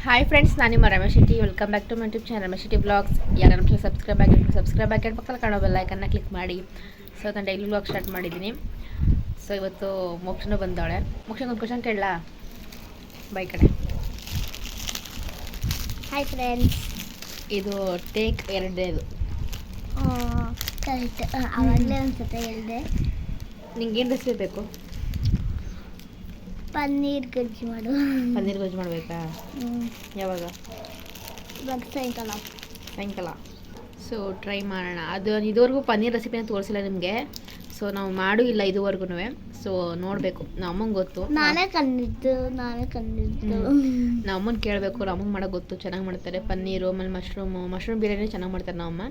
Hi friends, ನಾನು ನಿಮ್ಮ Ramesh Shetty. Welcome back to my YouTube channel Ramesh Shetty blogs. ಯಾರು ನಮ್ಮ ಸಬ್ಸ್ಕ್ರೈಬ್ ಆಗಿ ಪಕ್ಕದಲ್ಲಿ ಕಾಣೋ ಬೆಲ್ ಐಕನ್ನ ಕ್ಲಿಕ್ ಮಾಡಿ. ಸೊ ನಾನು ಡೈಲಿ ಬ್ಲಾಗ್ ಸ್ಟಾರ್ಟ್ ಮಾಡಿದ್ದೀನಿ. ಸೊ ಇವತ್ತು ಮೋಕ್ಷನೂ ಬಂದವಳೆ. ಮೋಕ್ಷನ ಒಂದು ಕ್ವಶನ್ ಕೇಳಲಾ? ಬೈ ಕಡೆ. Hi friends. ಇದು ಟೇಕ್ ಎರಡನೇದು. ಕರೆಕ್ಟ್. ಆವಾಗಲೇ ಅನ್ಸುತ್ತೆ ಹೇಳಿದೆ. ನಿಂಗೇನು ರೆಸಿಪಿ ಬೇಕು? ಪನ್ನೀರ್ ಗೊಜ್ಜು ಮಾಡು. ಪನ್ನೀರ್ ಗೊಜ್ಜು ಮಾಡಬೇಕಾ? ಯಾವಾಗ? ಇವಾಗ ಸಾಯಂಕಾಲ. ಸೊ ಟ್ರೈ ಮಾಡೋಣ. ಅದು ಇದುವರೆಗೂ ಪನ್ನೀರ್ ರೆಸಿಪಿನ ತೋರಿಸಿಲ್ಲ ನಿಮಗೆ. ಸೊ ನಾವು ಮಾಡೂ ಇಲ್ಲ ಇದುವರೆಗೂ. ಸೊ ನೋಡಬೇಕು. ನಮ್ಮ ಅಮ್ಮಂಗೆ ಗೊತ್ತು. ನಾನೇ ಕಂಡಿದ್ದು. ನಮ್ಮ ಅಮ್ಮನ ಕೇಳಬೇಕು. ನಮ್ಮ ಅಮ್ಮಂಗೆ ಮಾಡೋಕೆ ಗೊತ್ತು, ಚೆನ್ನಾಗಿ ಮಾಡ್ತಾರೆ ಪನ್ನೀರು. ಆಮೇಲೆ ಮಶ್ರೂಮ್ ಬಿರಿಯಾನಿ ಚೆನ್ನಾಗಿ ಮಾಡ್ತಾರೆ ನಮ್ಮ ಅಮ್ಮ.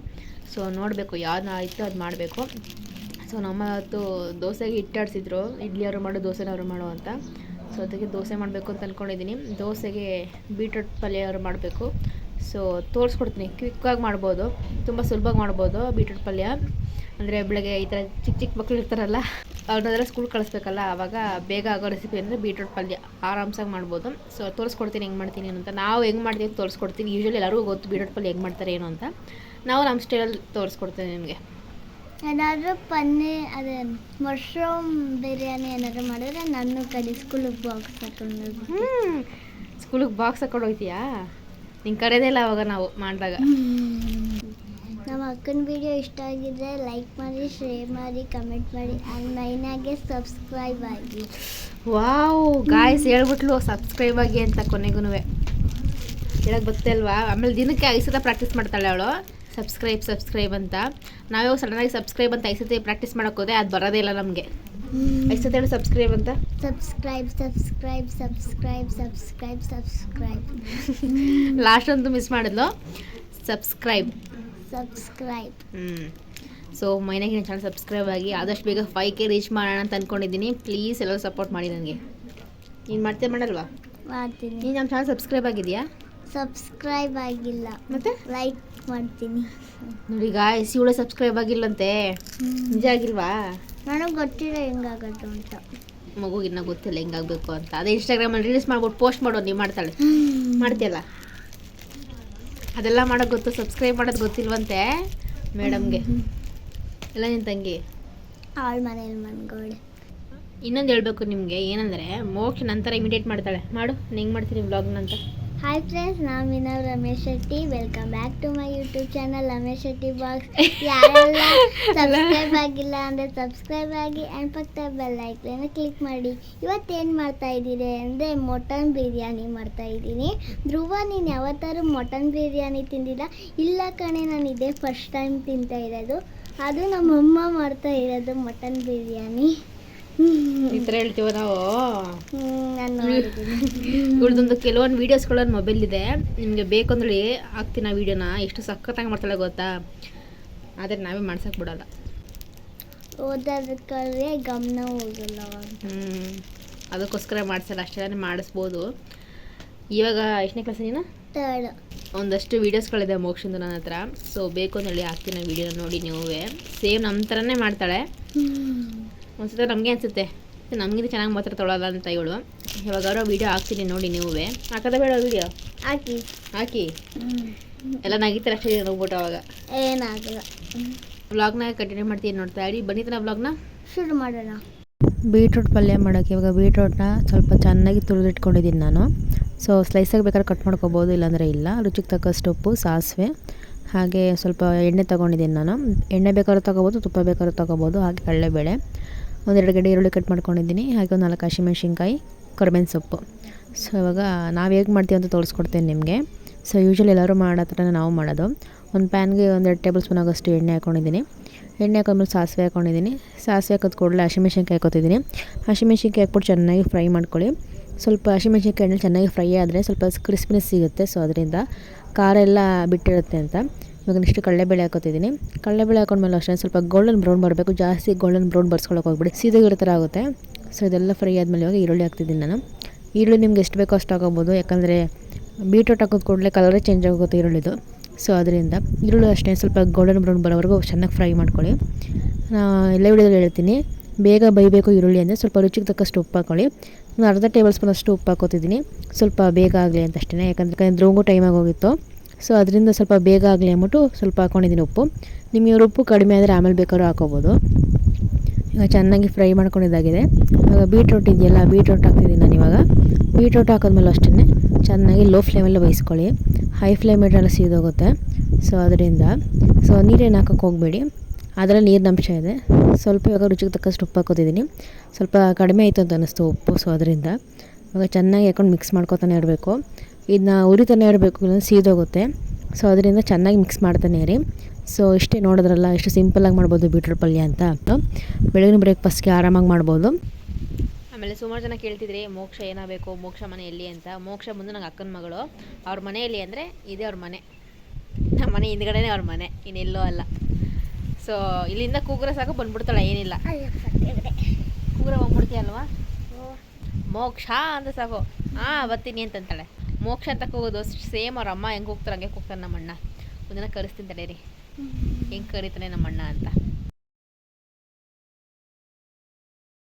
ಸೊ ನೋಡಬೇಕು ಯಾವ್ದು ಆಯಿತು ಅದು ಮಾಡಬೇಕು. ಸೊ ನಮ್ಮ ಅವತ್ತು ದೋಸೆಗೆ ಹಿಟ್ಟಾಡಿಸಿದ್ರು. ಇಡ್ಲಿಯವರು ಮಾಡು, ದೋಸೆನವರು ಮಾಡು ಅಂತ. ಸೊ ಅದಕ್ಕೆ ದೋಸೆ ಮಾಡಬೇಕು ಅಂತ ಅಂದ್ಕೊಂಡಿದ್ದೀನಿ. ದೋಸೆಗೆ ಬೀಟ್ರೂಟ್ ಪಲ್ಯ ಅವರು ಮಾಡಬೇಕು. ಸೊ ತೋರಿಸ್ಕೊಡ್ತೀನಿ. ಕ್ವಿಕ್ಕಾಗಿ ಮಾಡ್ಬೋದು, ತುಂಬ ಸುಲಭವಾಗಿ ಮಾಡ್ಬೋದು ಬೀಟ್ರೂಟ್ ಪಲ್ಯ. ಅಂದರೆ ಬೆಳಗ್ಗೆ ಈ ಥರ ಚಿಕ್ಕ ಮಕ್ಕಳು ಇರ್ತಾರಲ್ಲ, ಅವ್ರನ್ನೆಲ್ಲ ಸ್ಕೂಲ್ ಕಳಿಸ್ಬೇಕಲ್ಲ, ಆವಾಗ ಬೇಗ ಆಗೋ ರೆಸಿಪಿ ಅಂದರೆ ಬೀಟ್ರೂಟ್ ಪಲ್ಯ ಆರಾಮ್ಸಾಗಿ ಮಾಡ್ಬೋದು. ಸೊ ತೋರಿಸ್ಕೊಡ್ತೀನಿ ಹೆಂಗೆ ಮಾಡ್ತೀನಿ ಅಂತ. ನಾವು ಹೆಂಗೆ ಮಾಡ್ತೀವಿ ಅಂತ ತೋರಿಸ್ಕೊಡ್ತೀನಿ. ಯೂಶ್ವಲಿ ಎಲ್ಲರಿಗೂ ಗೊತ್ತು ಬೀಟ್ರೂಟ್ ಪಲ್ಯ ಹೆಂಗೆ ಮಾಡ್ತಾರೆ ಏನು ಅಂತ. ನಾವು ನಮ್ಮ ಸ್ಟೈಲಲ್ಲಿ ತೋರಿಸ್ಕೊಡ್ತೀನಿ ನಿಮಗೆ. ಏನಾದರೂ ಪನ್ನೀರ್ ಅದೇ ಮಶ್ರೂಮ್ ಬಿರಿಯಾನಿ ಏನಾದರೂ ಮಾಡಿದ್ರೆ ನಾನು ಕಡೆ ಸ್ಕೂಲಿಗೆ ಬಾಕ್ಸ್ ಹಾಕೊಂಡು ಸ್ಕೂಲಿಗೆ ಬಾಕ್ಸ್ ಹಾಕೊಂಡು ಹೋಗ್ತೀಯಾ? ನಿಂಗೆ ಕರೆಯೋದೇ ಇಲ್ಲ ಅವಾಗ ನಾವು ಮಾಡಿದಾಗ. ನಮ್ಮ ಅಕ್ಕನ ವಿಡಿಯೋ ಇಷ್ಟ ಆಗಿದ್ರೆ ಲೈಕ್ ಮಾಡಿ, ಶೇರ್ ಮಾಡಿ, ಕಮೆಂಟ್ ಮಾಡಿ, ಆ್ಯಂಡ್ ಮೈನಾಗೆ ಸಬ್ಸ್ಕ್ರೈಬ್ ಆಗಿ. ವಾವ್ ಗಾಯ್ಸ್, ಹೇಳ್ಬಿಟ್ಲು ಸಬ್ಸ್ಕ್ರೈಬ್ ಆಗಿ ಅಂತ. ಕೊನೆಗೂ ಹೇಳಕ್ಕೆ ಬರ್ತೇ ಅಲ್ವಾ? ಆಮೇಲೆ ದಿನಕ್ಕೆ 5 ಸಲ ಪ್ರಾಕ್ಟೀಸ್ ಮಾಡ್ತಾಳೆ ಅವಳು, ಸಬ್ಸ್ಕ್ರೈಬ್ ಅಂತ. ನಾವಿವಾಗ ಸಡನ್ನಾಗಿ ಸಬ್ಸ್ಕ್ರೈಬ್ ಅಂತ 5 ಸತಿ ಪ್ರಾಕ್ಟೀಸ್ ಮಾಡೋಕೆ ಹೋದೆ, ಅದು ಬರೋದೇ ಇಲ್ಲ ನಮಗೆ. 5 ಸತಿ ಹೇಳಿ ಸಬ್ಸ್ಕ್ರೈಬ್ ಅಂತ. ಸಬ್ಸ್ಕ್ರೈಬ್. ಲಾಸ್ಟ್ ಅಂತೂ ಮಿಸ್ ಮಾಡಿದ್ಲು. ಸಬ್ಸ್ಕ್ರೈಬ್. ಸೊ ಮೈನಾಗಿ ಚಾನಲ್ ಸಬ್ಸ್ಕ್ರೈಬ್ ಆಗಿ ಆದಷ್ಟು ಬೇಗ 5K ರೀಚ್ ಮಾಡೋಣ ಅಂತ ಅಂದ್ಕೊಂಡಿದ್ದೀನಿ. ಪ್ಲೀಸ್ ಎಲ್ಲರೂ ಸಪೋರ್ಟ್ ಮಾಡಿ ನನಗೆ. ನೀನು ಮಾಡ್ತೀಯ ಮಾಡಲ್ವಾ? ಮಾಡ್ತೀನಿ. ನೀನು ನಮ್ಮ ಚಾನಲ್ ಸಬ್ಸ್ಕ್ರೈಬ್ ಆಗಿದೆಯಾ? ಸಬ್ಸ್ಕ್ರೈಬ್ ಆಗಿಲ್ಲ, ಮತ್ತೆ ಲೈಕ್ ಮಾಡ್ತೀನಿ. ನೋಡಿ ಗಾಯ್ಸ್, ಇವಳು ಸಬ್ಸ್ಕ್ರೈಬ್ ಆಗಿಲ್ಲಂತೆ. ನಿಜ ಆಗಿಲ್ವಾ? ನನಗೆ ಗೊತ್ತಿಲ್ಲ ಹೆಂಗಾಗೋದು ಅಂತ. ಮಗುಗೆ ಇನ್ನೂ ಗೊತ್ತಿಲ್ಲ ಹೆಂಗಾಗಬೇಕು ಅಂತ. ಅದೇ ಇನ್ಸ್ಟಾಗ್ರಾಮಲ್ಲಿ ರೀಲ್ಸ್ ಮಾಡ್ಬಿಟ್ಟು ಪೋಸ್ಟ್ ಮಾಡೋದು ನೀವು ಮಾಡ್ತಾಳೆ. ಮಾಡ್ತೀಯಲ್ಲ, ಅದೆಲ್ಲ ಮಾಡೋದು ಗೊತ್ತು, ಸಬ್ಸ್ಕ್ರೈಬ್ ಮಾಡೋದು ಗೊತ್ತಿಲ್ವಂತೆ ಮೇಡಮ್ಗೆ. ಎಲ್ಲ ನಿನ್ನ ತಂಗಿ ಅವಳ ಮನೇಲಿ ಮನ್ಗೋಳೆ. ಇನ್ನೊಂದು ಹೇಳ್ಬೇಕು ನಿಮಗೆ, ಏನಂದರೆ ಮೋಕ್ಷ ನಂತರ ಇಮಿಡಿಯೇಟ್ ಮಾಡ್ತಾಳೆ. ಮಾಡು, ಹೆಂಗೆ ಮಾಡ್ತೀನಿ ವ್ಲಾಗ್ನ ಅಂತ. ಹಾಯ್ ಫ್ರೆಂಡ್ಸ್, ನಾನು ವಿನವ್ Ramesh Shetty. Welcome back to my YouTube channel Ramesh Shetty blogs. ಯಾರೆಲ್ಲ ಸಬ್ಸ್ಕ್ರೈಬ್ ಆಗಿಲ್ಲ ಅಂದರೆ ಸಬ್ಸ್ಕ್ರೈಬ್ ಆಗಿ ಆ್ಯಂಡ್ ಪಕ್ಕದ ಬೆಲ್ ಐಕನ್ನ ಕ್ಲಿಕ್ ಮಾಡಿ. ಇವತ್ತೇನು ಮಾಡ್ತಾ ಇದ್ದೀರಿ ಅಂದರೆ ಮಟನ್ ಬಿರಿಯಾನಿ ಮಾಡ್ತಾ ಇದ್ದೀನಿ. ಧ್ರುವ, ನೀನು ಯಾವತ್ತಾರು ಮಟನ್ ಬಿರಿಯಾನಿ ತಿಂದಿಲ್ಲ? ಇಲ್ಲ ಕಣೆ, ನಾನು ಇದೇ ಫಸ್ಟ್ ಟೈಮ್ ತಿಂತಾ ಇರೋದು. ಅದು ನಮ್ಮಮ್ಮ ಮಾಡ್ತಾ ಇರೋದು ಮಟನ್ ಬಿರಿಯಾನಿ. ಈ ಥರ ಹೇಳ್ತೀವ ನಾವು. ನಾನು ಇವಳದೊಂದು ಕೆಲವೊಂದು ವೀಡಿಯೋಸ್ಗಳನ್ನ ಮೊಬೈಲ್ ಇದೆ, ನಿಮಗೆ ಬೇಕು ಅಂದ್ರೆ ಹಾಕ್ತೀನಿ ಆ ವೀಡಿಯೋನ. ಎಷ್ಟು ಸಖತ್ತಾಗಿ ಮಾಡ್ತಾಳೆ ಗೊತ್ತಾ? ಆದರೆ ನಾವೇ ಮಾಡ್ಸೋಕೆ ಬಿಡೋಲ್ಲ. ಓದೋದಕ್ಕೆ ಗಮನ ಹೋಗಲ್ಲ. ಅದಕ್ಕೋಸ್ಕರ ಮಾಡಿಸಲ್ಲ. ಅಷ್ಟೆಲ್ಲ ಮಾಡಿಸ್ಬೋದು. ಇವಾಗ ಎಷ್ಟನೇ ಕ್ಲಾಸ್ ನೀನು? 3rd. ಒಂದಷ್ಟು ವೀಡಿಯೋಸ್ಗಳಿದೆ ಮೋಕ್ಷಂದು ನನ್ನ ಹತ್ರ. ಸೊ ಬೇಕು ಅಂದೇಳಿ ಹಾಕ್ತೀನಿ ಆ ವೀಡಿಯೋನ, ನೋಡಿ ನೀವು. ಸೇಮ್ ನಮ್ಮ ಥರನೇ ಮಾಡ್ತಾಳೆ. ಒಂದ್ಸತಿ ನಮಗೆ ಅನಿಸುತ್ತೆ ನಮಗಿಂತ ಚೆನ್ನಾಗಿ ಮಾತಾಡ್ತಾಳಲ್ಲ ಅಂತ ಇವಳು. ಇವಾಗಾರೋ ವೀಡಿಯೋ ಹಾಕ್ತೀನಿ, ನೋಡಿ ನೀವು. ಹಾಕೋದ ಬೇಡ ವೀಡಿಯೋ? ಹಾಕಿ ಎಲ್ಲ ನಗಿತಾರೆ ಅಷ್ಟೇ ಹೋಗ್ಬಿಟ್ಟು. ಅವಾಗ ಏನಾಗಲ್ಲ. ವ್ಲಾಗ್ನ ಕಂಟಿನ್ಯೂ ಮಾಡ್ತೀನಿ, ನೋಡ್ತಾ ಇರಿ. ಬನ್ನಿತನ ವ್ಲಾಗ್ನ ಶುರು ಮಾಡೋಣ. ಬೀಟ್ರೂಟ್ ಪಲ್ಯ ಮಾಡೋಕ್ಕೆ ಇವಾಗ ಬೀಟ್ರೂಟ್ನ ಸ್ವಲ್ಪ ಚೆನ್ನಾಗಿ ತುರಿದಿಟ್ಕೊಂಡಿದ್ದೀನಿ ನಾನು. ಸೊ ಸ್ಲೈಸಾಗಿ ಬೇಕಾದ್ರೆ ಕಟ್ ಮಾಡ್ಕೊಬೋದು, ಇಲ್ಲಾಂದರೆ ಇಲ್ಲ. ರುಚಿಗೆ ತಕ್ಕಷ್ಟು ಉಪ್ಪು, ಸಾಸಿವೆ, ಹಾಗೆ ಸ್ವಲ್ಪ ಎಣ್ಣೆ ತೊಗೊಂಡಿದ್ದೀನಿ ನಾನು. ಎಣ್ಣೆ ಬೇಕಾದ್ರೂ ತೊಗೋಬೋದು, ತುಪ್ಪ ಬೇಕಾದ್ರೂ ತೊಗೋಬೋದು. ಹಾಗೆ ಕಡಲೆಬೇಳೆ, 1-2 ಗಡ್ಡೆ ಈರುಳ್ಳಿ ಕಟ್ ಮಾಡ್ಕೊಂಡಿದ್ದೀನಿ. ಹಾಗೆ ಒಂದು 4 ಹಸಿಮೆಣ್ಸಿನ್ಕಾಯಿ, ಕರಿಬೇವಿನ ಸೊಪ್ಪು. ಸೊ ಇವಾಗ ನಾವು ಹೇಗೆ ಮಾಡ್ತೀವಿ ಅಂತ ತೋರಿಸ್ಕೊಡ್ತೀನಿ ನಿಮಗೆ. ಸೊ ಯೂಶ್ವಲಿ ಎಲ್ಲರೂ ಮಾಡೋ ಥರನೇ ನಾವು ಮಾಡೋದು. ಒಂದು ಪ್ಯಾನ್ಗೆ 1-2 ಟೇಬಲ್ ಸ್ಪೂನ್ ಆಗೋಷ್ಟು ಎಣ್ಣೆ ಹಾಕ್ಕೊಂಡಿದ್ದೀನಿ. ಎಣ್ಣೆ ಹಾಕೊಂಡ್ಮೇಲೆ ಸಾಸಿವೆ ಹಾಕ್ಕೊಂಡಿದ್ದೀನಿ. ಸಾಸಿವೆ ಹಾಕೋದು ಕೂಡಲೇ ಹಸಿಮೆಣ್ಸಿನ್ಕಾಯಿ ಹಾಕೋತಿದ್ದೀನಿ. ಹಸಿಮೆಣ್ಸಿನ್ಕಾಯಿ ಹಾಕ್ಬಿಟ್ಟು ಚೆನ್ನಾಗಿ ಫ್ರೈ ಮಾಡ್ಕೊಳ್ಳಿ. ಸ್ವಲ್ಪ ಹಸಿಮೆಣ್ಸಿನ್ಕಾಯಿ ಎಣ್ಣೆ ಚೆನ್ನಾಗಿ ಫ್ರೈ ಆದರೆ ಸ್ವಲ್ಪ ಕ್ರಿಸ್ಪಿನೆಸ್ ಸಿಗುತ್ತೆ. ಸೊ ಅದರಿಂದ ಖಾರ ಎಲ್ಲ ಬಿಟ್ಟಿರುತ್ತೆ ಅಂತ. ಇವಾಗ ನೆಕ್ಸ್ಟ್ ಕಡಲೆಬೇಳೆ ಹಾಕೋತಿದ್ದೀನಿ. ಕಡಲೆಬೇಳೆ ಹಾಕೊಂಡ್ಮೇಲೆ ಅಷ್ಟೇ ಸ್ವಲ್ಪ ಗೋಲ್ಡನ್ ಬ್ರೌನ್ ಬರಬೇಕು. ಜಾಸ್ತಿ ಗೋಲ್ಡನ್ ಬ್ರೌನ್ ಬರ್ಸ್ಕೊಳಕ್ಕೆ ಹೋಗ್ಬಿಡಿ, ಸೀದಗಿರೋ ಥರ ಆಗುತ್ತೆ. ಸೊ ಇದೆಲ್ಲ ಫ್ರೈ ಆದಮೇಲೆ ಇವಾಗ ಈರುಳ್ಳಿ ಹಾಕ್ತಿದ್ದೀನಿ ನಾನು. ಈರುಳ್ಳಿ ನಿಮ್ಗೆ ಎಷ್ಟು ಬೇಕೋ ಅಷ್ಟು ಹಾಕೋಬೋದು, ಯಾಕಂದರೆ ಬೀಟ್ರೂಟ್ ಹಾಕೋದು ಕೂಡಲೇ ಕಲರೇ ಚೇಂಜ್ ಆಗೋಗುತ್ತೆ ಈರುಳ್ಳಿದು. ಸೊ ಅದರಿಂದ ಈರುಳ್ಳಿ ಅಷ್ಟೇ ಸ್ವಲ್ಪ ಗೋಲ್ಡನ್ ಬ್ರೌನ್ ಬರೋವರೆಗೂ ಚೆನ್ನಾಗಿ ಫ್ರೈ ಮಾಡ್ಕೊಳ್ಳಿ. ಎಲ್ಲ ವಿಡಿಯೋದಲ್ಲಿ ಹೇಳ್ತೀನಿ. ಬೇಗ ಬೈಬೇಕು ಈರುಳ್ಳಿ ಅಂದರೆ ಸ್ವಲ್ಪ ರುಚಿಗೆ ತಕ್ಕಷ್ಟು ಉಪ್ಪು ಹಾಕ್ಕೊಳ್ಳಿ. ಒಂದು ಅರ್ಧ ಟೇಬಲ್ ಸ್ಪೂನ್ ಅಷ್ಟು ಉಪ್ಪು ಹಾಕೋತಿದ್ದೀನಿ, ಸ್ವಲ್ಪ ಬೇಗ ಆಗಲಿ ಅಂತ ಅಷ್ಟೇ. ಯಾಕಂದರೆ ದ್ರೋಂಗು ಟೈಮಾಗಿ ಹೋಗಿತ್ತು, ಸೊ ಅದರಿಂದ ಸ್ವಲ್ಪ ಬೇಗ ಆಗಲಿ ಅಂದ್ಬಿಟ್ಟು ಸ್ವಲ್ಪ ಹಾಕ್ಕೊಂಡಿದ್ದೀನಿ ಉಪ್ಪು. ನಿಮಗೆ ಉಪ್ಪು ಕಡಿಮೆ ಆದರೆ ಆಮೇಲೆ ಬೇಕಾದ್ರೂ ಹಾಕೋಬೋದು. ಈಗ ಚೆನ್ನಾಗಿ ಫ್ರೈ ಮಾಡ್ಕೊಂಡಿದ್ದಾಗಿದೆ. ಇವಾಗ ಬೀಟ್ರೂಟ್ ಇದೆಯಲ್ಲ, ಬೀಟ್ರೂಟ್ ಹಾಕ್ತಿದ್ದೀನಿ ನಾನು ಇವಾಗ. ಬೀಟ್ರೂಟ್ ಹಾಕಿದ್ಮೇಲೆ ಅಷ್ಟೇ ಚೆನ್ನಾಗಿ ಲೋ ಫ್ಲೇಮಲ್ಲಿ ಬೇಯಿಸ್ಕೊಳ್ಳಿ. ಹೈ ಫ್ಲೇಮ್ ಇಟ್ಟರೆ ಸೀದೋಗುತ್ತೆ. ಸೊ ಅದರಿಂದ ನೀರೇನು ಹಾಕೋಕ್ಕೆ ಹೋಗಬೇಡಿ, ಅದರಲ್ಲಿ ನೀರಿನ ಅಂಶ ಇದೆ. ಸ್ವಲ್ಪ ಇವಾಗ ರುಚಿಗೆ ತಕ್ಕಷ್ಟು ಉಪ್ಪು ಹಾಕೋತಿದ್ದೀನಿ. ಸ್ವಲ್ಪ ಕಡಿಮೆ ಆಯಿತು ಅಂತ ಅನ್ನಿಸ್ತು ಉಪ್ಪು, ಸೊ ಅದರಿಂದ ಇವಾಗ ಚೆನ್ನಾಗಿ ಹಾಕೊಂಡು ಮಿಕ್ಸ್ ಮಾಡ್ಕೊತಾನೆ ಇರಬೇಕು. ಇದನ್ನ ಉರಿತಾನೆ ಇರಬೇಕು, ಇಲ್ಲ ಸೀದೋಗುತ್ತೆ. ಸೊ ಅದರಿಂದ ಚೆನ್ನಾಗಿ ಮಿಕ್ಸ್ ಮಾಡ್ತಾನೆ ಇರಿ. ಸೊ ಇಷ್ಟೇ, ನೋಡಿದ್ರಲ್ಲ ಎಷ್ಟು ಸಿಂಪಲ್ಲಾಗಿ ಮಾಡ್ಬೋದು ಬೀಟ್ರೂಟ್ ಪಲ್ಯ ಅಂತ. ಬೆಳಗಿನ ಬ್ರೇಕ್ಫಾಸ್ಟ್ಗೆ ಆರಾಮಾಗಿ ಮಾಡ್ಬೋದು. ಆಮೇಲೆ ಸುಮಾರು ಜನ ಕೇಳ್ತಿದ್ರಿ ಮೋಕ್ಷ ಏನಾಗಬೇಕು, ಮೋಕ್ಷ ಮನೆ ಎಲ್ಲಿ ಅಂತ. ಮೋಕ್ಷ ಮುಂದೆ ನಂಗೆ ಅಕ್ಕನ ಮಗಳು, ಅವ್ರ ಮನೆಯಲ್ಲಿ ಅಂದರೆ ಇದೇ ಅವ್ರ ಮನೆ, ನಮ್ಮ ಮನೆ ಹಿಂದ್ಗಡೆನೇ ಅವ್ರ ಮನೆ, ಇನ್ನೆಲ್ಲೋ ಅಲ್ಲ. ಸೊ ಇಲ್ಲಿಂದ ಕೂಗ್ರೆ ಸಾಕು ಬಂದ್ಬಿಡ್ತಾಳೆ, ಏನಿಲ್ಲ ಕೂಗ್ರೆ ಬಂದ್ಬಿಡ್ತೀಯ ಅಲ್ವಾ, ಮೋಕ್ಷ ಅಂತ ಸಾಕು, ಬರ್ತೀನಿ ಅಂತಂತಾಳೆ. ಮೋಕ್ಷ ಅಂತ ಕೂಗೋದು ಸೇಮ್ ಅವ್ರ ಅಮ್ಮ ಹೆಂಗೆ ಹೋಗ್ತಾರೆ ಹಂಗೆ ಕೂಗ್ತಾನೆ ನಮ್ಮ ಅಣ್ಣ. ಒಂದಿನ ಕರೆಸ್ತೀನಿ ತಡೀರಿ ಹೆಂಗೆ ಕರೀತಾನೆ ನಮ್ಮ ಅಣ್ಣ ಅಂತ.